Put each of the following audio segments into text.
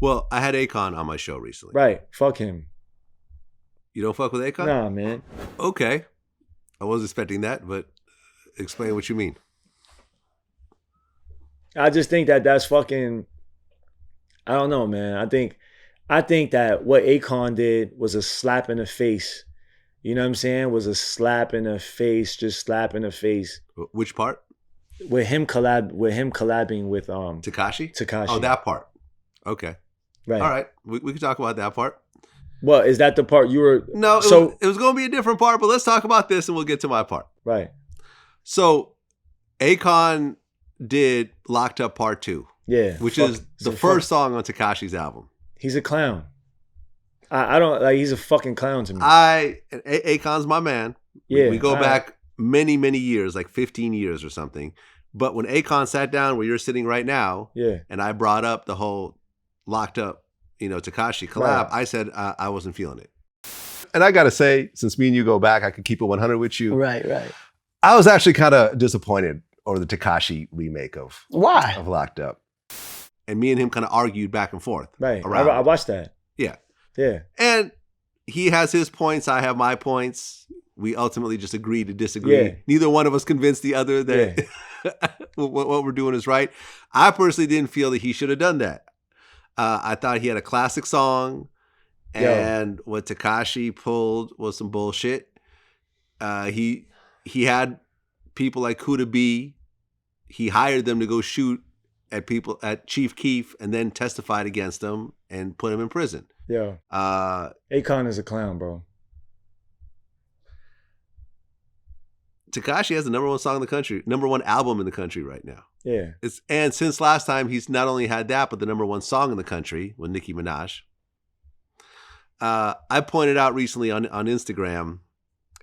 Well, I had Akon on my show recently. Right. Fuck him. You don't fuck with Akon? Nah, man. Okay. I was expecting that, but explain what you mean. I just think that that's fucking. I don't know, man. I think that what Akon did was a slap in the face. You know what I'm saying? Was a slap in the face, just slap in the face. Which part? With him collabing with Tekashi. Oh, that part. Okay. Right. All right. We can talk about that part. Well, is that the part you were? No, it was going to be a different part, but let's talk about this and we'll get to my part. Right. So, Akon did Locked Up Part 2. Yeah. Which is the first song on Tekashi's album. He's a clown. I don't like. He's a fucking clown to me. Akon's my man. Yeah. We go back many, many years, like 15 years or something. But when Akon sat down where you're sitting right now, yeah, and I brought up the whole Locked Up, Tekashi collab, right. I said I wasn't feeling it. And I got to say, since me and you go back, I could keep it 100 with you. Right. I was actually kind of disappointed over the Tekashi remake of Locked Up. And me and him kind of argued back and forth. Right. I watched that. Yeah. Yeah. And he has his points. I have my points. We ultimately just agreed to disagree. Yeah. Neither one of us convinced the other that what we're doing is right. I personally didn't feel that he should have done that. I thought he had a classic song. And what Tekashi pulled was some bullshit. He had people like Kuda B. He hired them to go shoot at Chief Keef and then testified against him and put him in prison. Yeah. Akon is a clown, bro. Tekashi has the number one song in the country, number one album in the country right now. Yeah. And since last time, he's not only had that, but the number one song in the country with Nicki Minaj. I pointed out recently on Instagram,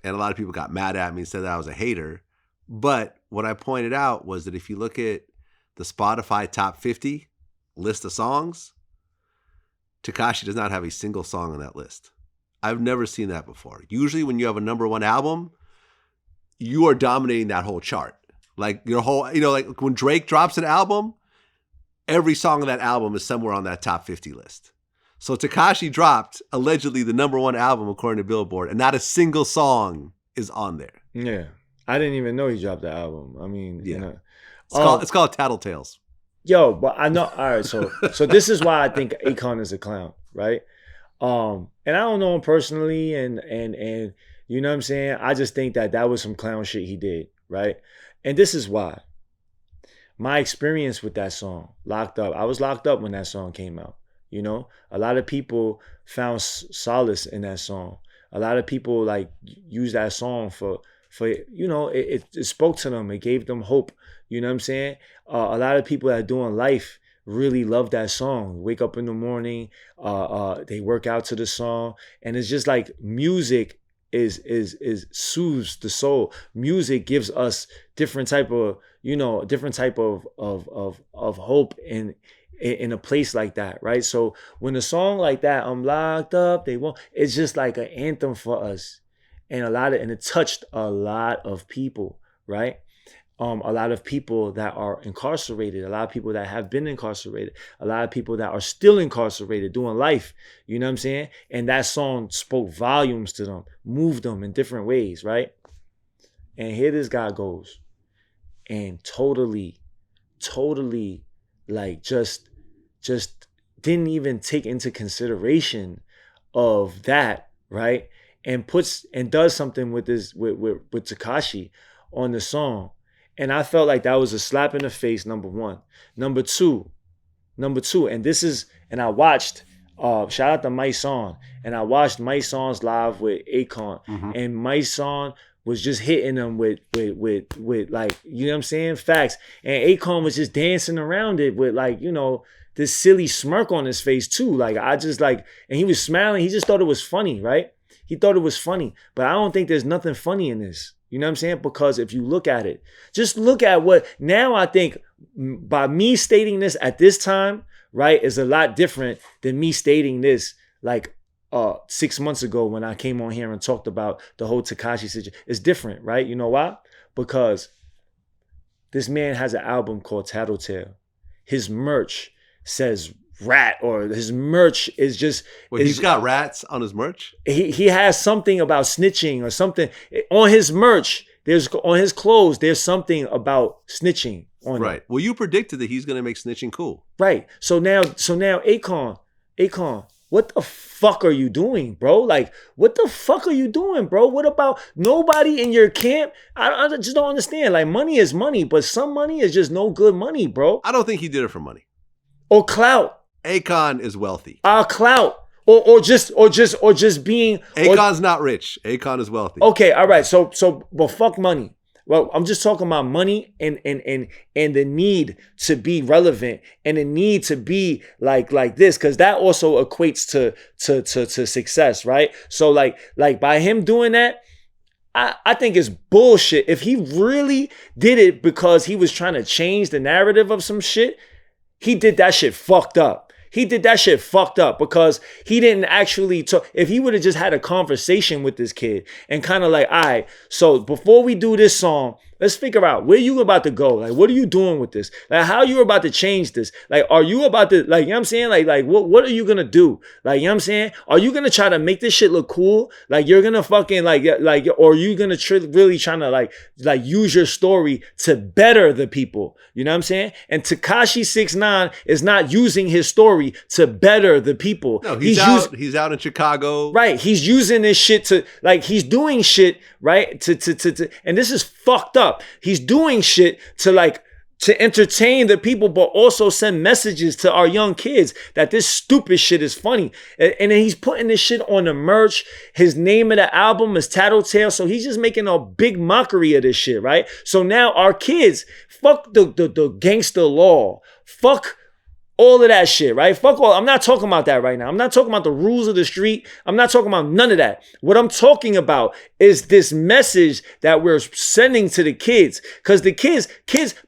and a lot of people got mad at me and said that I was a hater. But what I pointed out was that if you look at the Spotify top 50 list of songs, Tekashi does not have a single song on that list. I've never seen that before. Usually when you have a number one album, you are dominating that whole chart. Like your whole, like when Drake drops an album, every song on that album is somewhere on that top 50 list. So Tekashi dropped allegedly the number one album according to Billboard, and not a single song is on there. Yeah. I didn't even know he dropped the album. I mean, yeah. It's called Tattletales. Yo, but I know. All right, so this is why I think Akon is a clown, right? And I don't know him personally, and you know what I'm saying. I just think that was some clown shit he did, right? And this is why. My experience with that song, Locked Up. I was locked up when that song came out. A lot of people found solace in that song. A lot of people use that song for it spoke to them. It gave them hope. You know what I'm saying? A lot of people that are doing life really love that song. Wake up in the morning, they work out to the song, and it's just like music is soothes the soul. Music gives us different type of hope in a place like that, right? So when a song like that, I'm locked up, it's just like an anthem for us. And it touched a lot of people, right? A lot of people that are incarcerated, a lot of people that have been incarcerated, a lot of people that are still incarcerated doing life, you know what I'm saying? And that song spoke volumes to them, moved them in different ways, right? And here this guy goes and totally just didn't even take into consideration of that, right? And does something with Tekashi on the song. And I felt like that was a slap in the face, number one. Number two, and I watched, shout out to Mike Son, and I watched Mike Son's live with Akon, and Mike Son was just hitting them with like, you know what I'm saying, facts. And Akon was just dancing around it with this silly smirk on his face too. And he was smiling. He just thought it was funny, right? He thought it was funny, but I don't think there's nothing funny in this. You know what I'm saying? Because if you look at it, just look at now I think by me stating this at this time, right, is a lot different than me stating this 6 months ago when I came on here and talked about the whole Tekashi situation. It's different, right? You know why? Because this man has an album called Tattletale. His merch says rat or his merch is just. Well, he's got rats on his merch. He has something about snitching or something on his merch. There's on his clothes. There's something about snitching on right. it. Well, you predicted that he's going to make snitching cool. Right. So now, Akon, what the fuck are you doing, bro? Like, what the fuck are you doing, bro? What about nobody in your camp? I just don't understand. Like, money is money, but some money is just no good money, bro. I don't think he did it for money or clout. Akon is wealthy. Clout. Or just being. Akon's not rich. Akon is wealthy. Okay, all right. But fuck money. Well, I'm just talking about money and the need to be relevant and the need to be like this, because that also equates to success, right? So like by him doing that, I think it's bullshit. If he really did it because he was trying to change the narrative of some shit, he did that shit fucked up. He did that shit fucked up because he didn't actually talk. If he would have just had a conversation with this kid and kind of like, all right, so before we do this song, let's figure out where you about to go. Like, what are you doing with this? Like, how you about to change this? Like, are you about to, like, you know what I'm saying? Like what are you going to do? Like, you know what I'm saying? Are you going to try to make this shit look cool? Like, you're going to fucking like, or are you going to really trying to like use your story to better the people? You know what I'm saying? And Tekashi 6ix9ine is not using his story to better the people. No, he's out in Chicago. Right. He's using this shit to, like, he's doing shit, right? To and this is fucked up. He's doing shit to entertain the people, but also send messages to our young kids that this stupid shit is funny. And then he's putting this shit on the merch. His name of the album is Tattletale. So he's just making a big mockery of this shit, right? So now our kids, fuck the gangster law. Fuck all of that shit, right? Fuck all. I'm not talking about that right now. I'm not talking about the rules of the street. I'm not talking about none of that. What I'm talking about is this message that we're sending to the kids. Because the kids,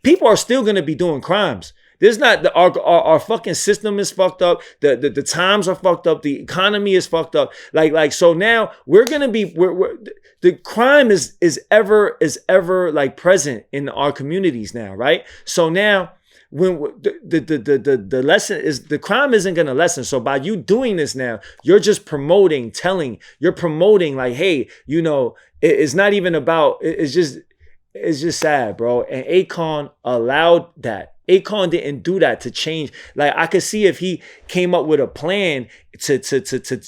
people are still going to be doing crimes. There's not, our fucking system is fucked up. The times are fucked up. The economy is fucked up. Like so now we're going to be, the crime is ever like present in our communities now, right? So now, when the lesson is, the crime isn't going to lessen. So by you doing this now, you're just promoting like, hey, you know, it's not even about, it's just sad, bro. And Akon allowed that. Akon didn't do that to change. Like, I could see if he came up with a plan to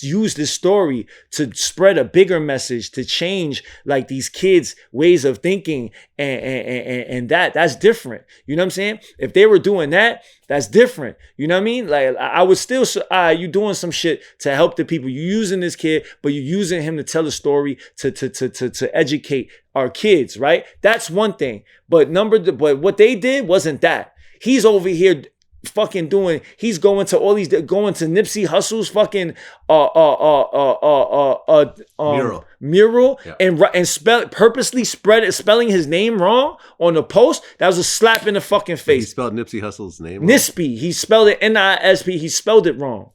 use this story to spread a bigger message, to change like these kids' ways of thinking, and that's different. You know what I'm saying? If they were doing that, that's different. You know what I mean? Like, I would still, you doing some shit to help the people. You using this kid, but you're using him to tell a story to educate our kids, right? That's one thing. But what they did wasn't that. He's over here fucking doing, he's going to Nipsey Hussle's fucking mural, yeah. and purposely spelling his name wrong on the post. That was a slap in the fucking face. He spelled Nipsey Hussle's name wrong. Nispy. He spelled it Nisp. He spelled it wrong.